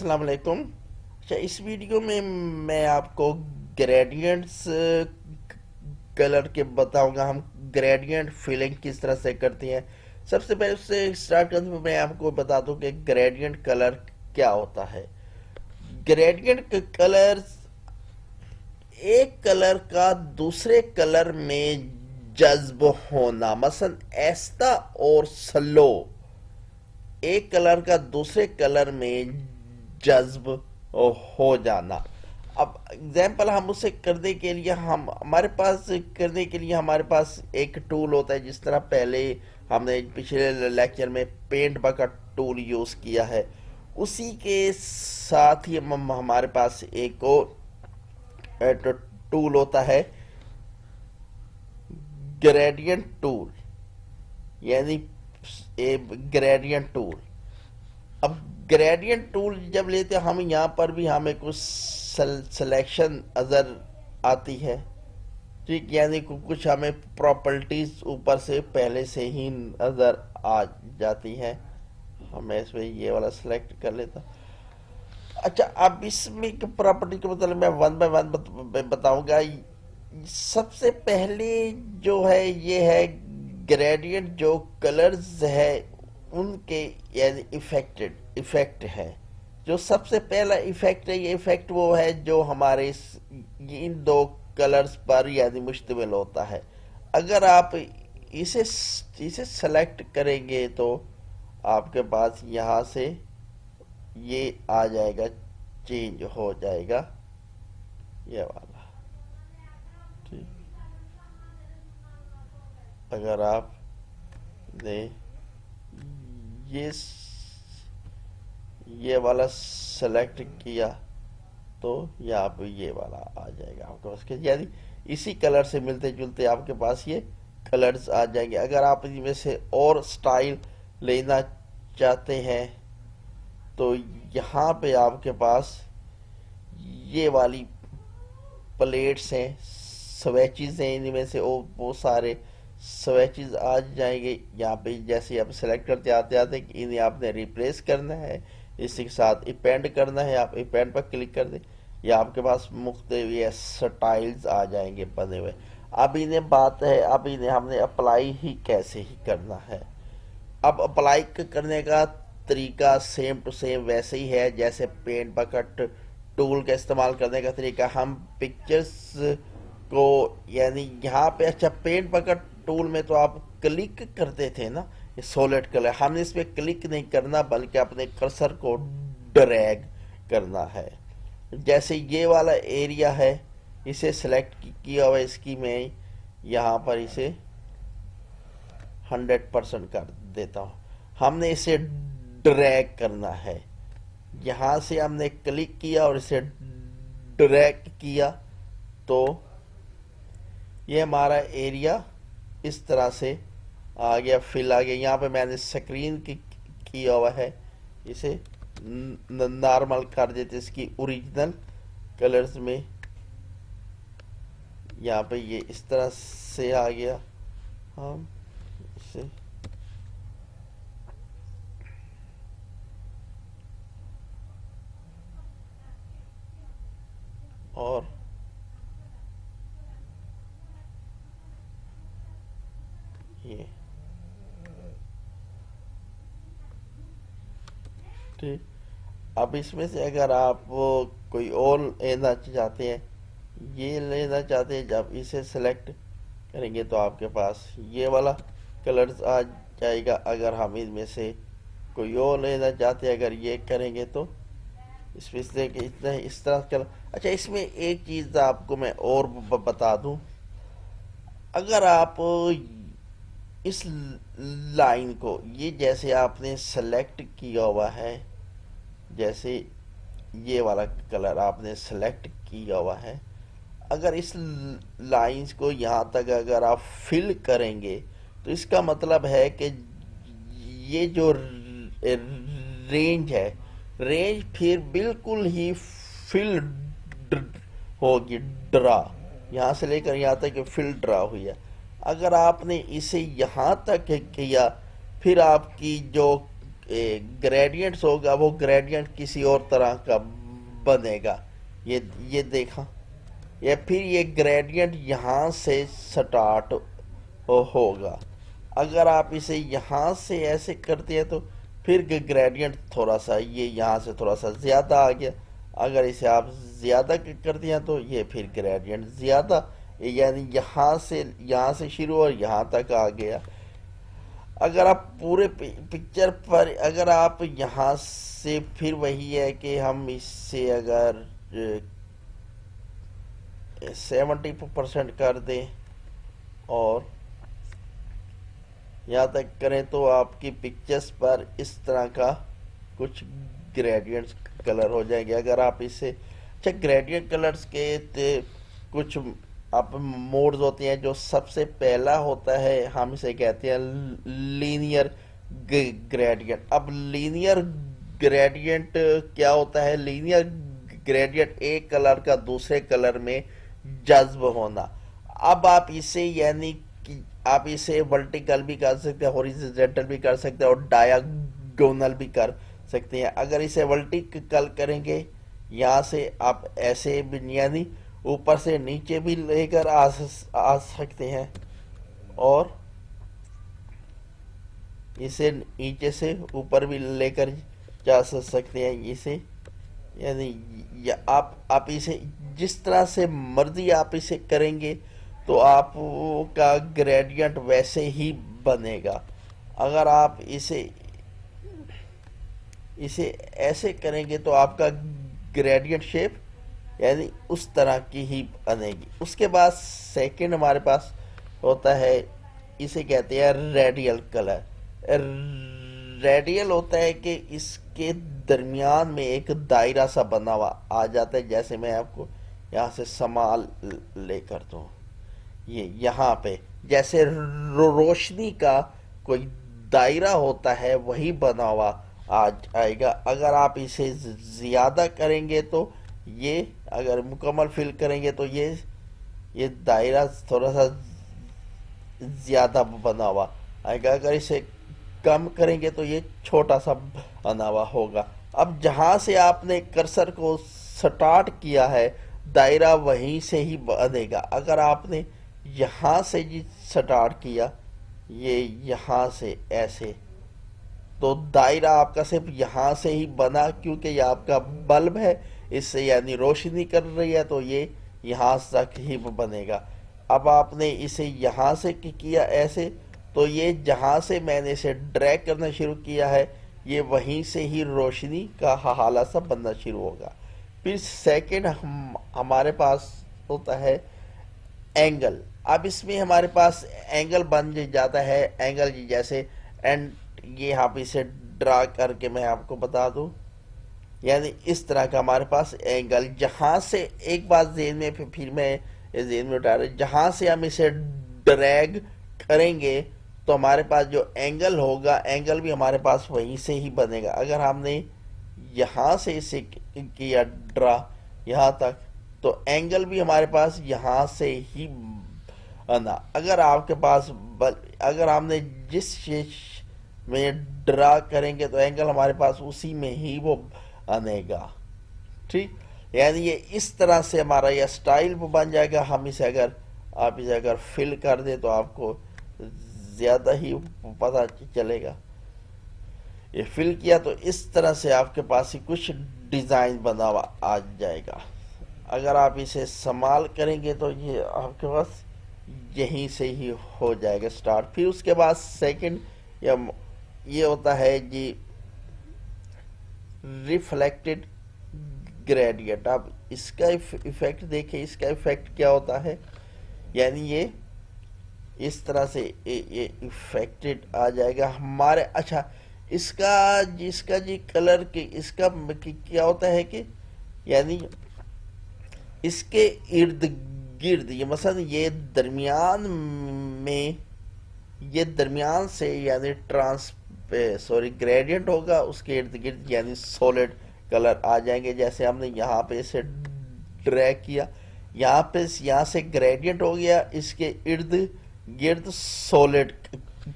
السلام علیکم. اچھا اس ویڈیو میں میں آپ کو گریڈینٹس کلر کے بتاؤں گا. ہم گریڈینٹ فیلنگ کس طرح سے کرتے ہیں. سب سے پہلے اس سے اسٹارٹ کرنے میں آپ کو بتا دوں کہ گریڈینٹ کلر کیا ہوتا ہے. گریڈینٹ کلر ایک کلر کا دوسرے کلر میں جذب ہونا. مثلا ایستا اور سلو ایک کلر کا دوسرے کلر میں جذب ہو جانا. اب اگزامپل ہم اسے کرنے کے لیے ہمارے پاس ایک ٹول ہوتا ہے. جس طرح پہلے ہم نے پچھلے لیکچر میں پینٹ بکٹ ٹول یوز کیا ہے, اسی کے ساتھ ہی ہمارے پاس ایک اور ٹول ہوتا ہے گریڈینٹ ٹول, یعنی گریڈینٹ ٹول. اب گریڈینٹ ٹول جب لیتے ہیں ہم, یہاں پر بھی ہمیں کچھ سلیکشن نظر آتی ہے, ٹھیک, یعنی کچھ ہمیں پراپرٹیز اوپر سے پہلے سے ہی نظر آ جاتی ہیں. میں اس میں یہ والا سلیکٹ کر لیتا. اچھا اب اس میں پراپرٹی کے مطلب میں ون بائی ون بتاؤں گا. سب سے پہلے جو ہے یہ ہے گریڈینٹ جو کلرز ہے ان کے یعنی ایفیکٹ ہے. جو سب سے پہلا ایفیکٹ ہے, یہ ایفیکٹ وہ ہے جو ہمارے ان دو کلرز پر یعنی مشتمل ہوتا ہے. اگر آپ اسے سلیکٹ کریں گے تو آپ کے پاس یہاں سے یہ آ جائے گا, چینج ہو جائے گا یہ والا. ٹھیک, اگر آپ نے یہ والا سلیکٹ کیا تو یہاں پہ یہ والا آ جائے گا آپ کے پاس, یعنی اسی کلر سے ملتے جلتے آپ کے پاس یہ کلرز آ جائیں گے. اگر آپ ان میں سے اور سٹائل لینا چاہتے ہیں تو یہاں پہ آپ کے پاس یہ والی پلیٹس ہیں, سویچز ہیں, ان میں سے وہ سارے سویچز آ جائیں گے. یہاں پہ جیسے آپ سلیکٹ کرتے آتے کہ انہیں آپ نے ریپلیس کرنا ہے, اس کے ساتھ ایپینڈ کرنا ہے, آپ ایپینڈ پر کلک کر دیں, یا آپ کے پاس مختلف سٹائلز آ جائیں گے بنے ہوئے. اب انہیں ہم نے اپلائی ہی کیسے ہی کرنا ہے. اب اپلائی کرنے کا طریقہ سیم ٹو سیم ویسے ہی ہے جیسے پینٹ بکٹ ٹول کا استعمال کرنے کا طریقہ. ہم پکچرز کو یعنی یہاں پہ, اچھا پینٹ بکٹ ٹول میں تو آپ کلک کرتے تھے نا, یہ سولڈ کلر, ہم نے اس پہ کلک نہیں کرنا بلکہ اپنے کرسر کو ڈریگ کرنا ہے. جیسے یہ والا ایریا ہے اسے سلیکٹ کیا ہوا, اس کی میں یہاں پر اسے 100% کر دیتا ہوں. ہم نے اسے ڈریگ کرنا ہے, یہاں سے ہم نے کلک کیا اور اسے ڈریگ کیا تو یہ ہمارا ایریا اس طرح سے آ گیا, فل آ گیا. یہاں پہ میں نے سکرین کیا ہوا ہے, اسے نارمل کر دیتے اس کی اوریجنل کلرز میں. یہاں پہ یہ اس طرح سے آ گیا. ہم اسے اور یہ ٹھیک. اب اس میں سے اگر آپ کوئی اور لینا چاہتے ہیں, یہ لینا چاہتے ہیں, جب اسے سلیکٹ کریں گے تو آپ کے پاس یہ والا کلرز آ جائے گا. اگر ہم ان میں سے کوئی اور لینا چاہتے ہیں, اگر یہ کریں گے تو اس میں سے کہ اتنا اس طرح کلر. اچھا اس میں ایک چیز آپ کو میں اور بتا دوں, اگر آپ اس لائن کو یہ جیسے آپ نے سلیکٹ کیا ہوا ہے, جیسے یہ والا کلر آپ نے سلیکٹ کیا ہوا ہے, اگر اس لائنز کو یہاں تک اگر آپ فل کریں گے تو اس کا مطلب ہے کہ یہ جو رینج ہے, رینج پھر بالکل ہی فل ہوگی, ڈرا یہاں سے لے کر یہاں تک فل ڈرا ہوئی ہے. اگر آپ نے اسے یہاں تک کیا, پھر آپ کی جو گریڈینٹس ہوگا وہ گریڈینٹ کسی اور طرح کا بنے گا. یہ دیکھا. یا پھر یہ گریڈینٹ یہاں سے سٹارٹ ہوگا. اگر آپ اسے یہاں سے ایسے کرتے ہیں تو پھر گریڈینٹ تھوڑا سا یہ یہاں سے تھوڑا سا زیادہ آ گیا. اگر اسے آپ زیادہ کرتے ہیں تو یہ پھر گریڈینٹ زیادہ، یعنی یہاں سے شروع اور یہاں تک آ گیا. اگر آپ پورے پکچر پر اگر آپ یہاں سے پھر وہی ہے کہ ہم اس سے اگر 70% کر دیں اور یہاں تک کریں تو آپ کی پکچرز پر اس طرح کا کچھ گریڈینٹس کلر ہو جائیں گے. اگر آپ اسے اچھا گریڈینٹ کلرز کے کچھ آپ موڈز ہوتے ہیں. جو سب سے پہلا ہوتا ہے ہم اسے کہتے ہیں لینئر گریڈینٹ. اب لینئر گریڈینٹ کیا ہوتا ہے؟ لینئر گریڈینٹ ایک کلر کا دوسرے کلر میں جذب ہونا. اب آپ اسے یعنی آپ اسے ورٹیکل بھی کر سکتے ہیں، ہاریزونٹل بھی کر سکتے ہیں اور ڈایاگونل بھی کر سکتے ہیں. اگر اسے ورٹیکل کریں گے یہاں سے آپ ایسے بھی یعنی اوپر سے نیچے بھی لے کر آ سکتے ہیں اور اسے نیچے سے اوپر بھی لے کر جا سکتے ہیں. اسے یعنی آپ اسے جس طرح سے مرضی آپ اسے کریں گے تو آپ کا گریڈینٹ ویسے ہی بنے گا. اگر آپ اسے ایسے کریں گے تو آپ کا گریڈینٹ شیپ یعنی اس طرح کی ہی بنے گی. اس کے بعد سیکنڈ ہمارے پاس ہوتا ہے، اسے کہتے ہیں ریڈیل کلر. ریڈیل ہوتا ہے کہ اس کے درمیان میں ایک دائرہ سا بنا ہوا آ جاتا ہے. جیسے میں آپ کو یہاں سے سمال لے کر دوں، یہ یہاں پہ جیسے روشنی کا کوئی دائرہ ہوتا ہے وہی بنا ہوا آئے گا. اگر آپ اسے زیادہ کریں گے تو یہ اگر مکمل فل کریں گے تو یہ دائرہ تھوڑا سا زیادہ بنا ہوا آئے گا. اگر اسے کم کریں گے تو یہ چھوٹا سا بنا ہوا ہوگا. اب جہاں سے آپ نے کرسر کو سٹارٹ کیا ہے دائرہ وہیں سے ہی بنے گا. اگر آپ نے یہاں سے جی سٹارٹ کیا یہ یہاں سے ایسے تو دائرہ آپ کا صرف یہاں سے ہی بنا، کیونکہ یہ آپ کا بلب ہے اس سے یعنی روشنی کر رہی ہے تو یہ یہاں تک ہی بنے گا. اب آپ نے اسے یہاں سے کیا ایسے تو یہ جہاں سے میں نے اسے ڈریگ کرنا شروع کیا ہے یہ وہیں سے ہی روشنی کا حالہ سا بننا شروع ہوگا. پھر سیکنڈ ہمارے پاس ہوتا ہے اینگل. اب اس میں ہمارے پاس اینگل بن جاتا ہے اینگل جیسے یہ آپ اسے ڈرا کر کے میں آپ کو بتا دوں یعنی اس طرح کا ہمارے پاس اینگل. جہاں سے ایک بات ذہن میں پھر میں ذہن میں اٹھا رہا، جہاں سے ہم اسے ڈریگ کریں گے تو ہمارے پاس جو اینگل ہوگا اینگل بھی ہمارے پاس وہیں سے ہی بنے گا. اگر ہم نے یہاں سے اسے کیا ڈرا یہاں تک تو اینگل بھی ہمارے پاس یہاں سے ہی بنا. اگر آپ کے پاس اگر ہم نے جس میں ڈرا کریں گے تو اینگل ہمارے پاس اسی میں ہی وہ بنے گا. ٹھیک، یعنی یہ اس طرح سے ہمارا یہ سٹائل بن جائے گا. ہم اسے اگر فل کر دیں تو آپ کو زیادہ ہی پتہ چلے گا. یہ فل کیا تو اس طرح سے آپ کے پاس ہی کچھ ڈیزائن بنا ہوا آ جائے گا. اگر آپ اسے سنبھال کریں گے تو یہ آپ کے پاس یہیں سے ہی ہو جائے گا سٹارٹ. پھر اس کے بعد سیکنڈ یہ ہوتا ہے جی ریفلیکٹڈ گریڈینٹ. اب اس کا ایفیکٹ دیکھیں، اس کا ایفیکٹ کیا ہوتا ہے یعنی یہ اس طرح سے یہ ایفیکٹڈ آ جائے گا ہمارے. اچھا اس کا جی کلر اس کا کیا ہوتا ہے کہ یعنی اس کے ارد گرد یہ مثلا یہ درمیان سے یعنی گریڈینٹ ہوگا، اس کے ارد گرد یعنی سولڈ کلر آ جائیں گے. جیسے ہم نے یہاں پہ اسے ڈریگ کیا یہاں سے گریڈینٹ ہو گیا، اس کے ارد گرد سولڈ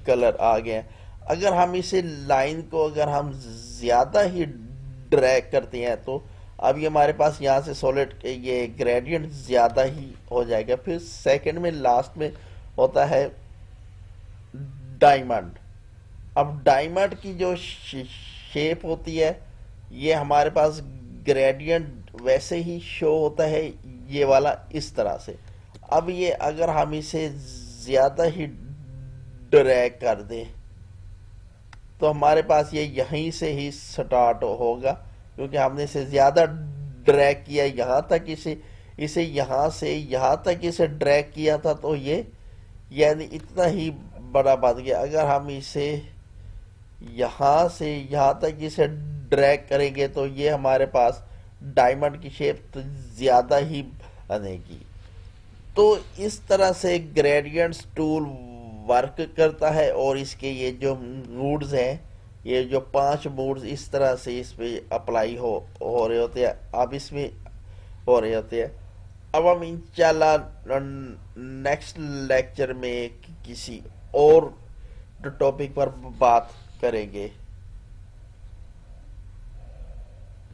کلر آ گیا. اگر ہم اسے لائن کو اگر ہم زیادہ ہی ڈریگ کرتے ہیں تو اب یہ ہمارے پاس یہاں سے سولڈ یہ گریڈینٹ زیادہ ہی ہو جائے گا. پھر سیکنڈ میں لاسٹ میں ہوتا ہے ڈائمنڈ. اب ڈائمنڈ کی جو شیپ ہوتی ہے یہ ہمارے پاس گریڈینٹ ویسے ہی شو ہوتا ہے یہ والا اس طرح سے. اب یہ اگر ہم اسے زیادہ ہی ڈریگ کر دیں تو ہمارے پاس یہ یہیں سے ہی سٹارٹ ہوگا کیونکہ ہم نے اسے زیادہ ڈریگ کیا یہاں تک اسے یہاں سے یہاں تک اسے ڈریگ کیا تھا تو یہ یعنی اتنا ہی بڑا بن گیا. اگر ہم اسے یہاں سے یہاں تک اسے ڈریگ کریں گے تو یہ ہمارے پاس ڈائمنڈ کی شیپ تو زیادہ ہی بنے گی. تو اس طرح سے گریڈینٹس ٹول ورک کرتا ہے اور اس کے یہ جو موڈز ہیں یہ جو 5 موڈز اس طرح سے اس پہ اپلائی ہو رہے ہوتے ہیں اب اس میں ہو رہے ہوتے ہیں. اب ہم انشاءاللہ نیکسٹ لیکچر میں کسی اور ٹاپک پر بات کریں گے.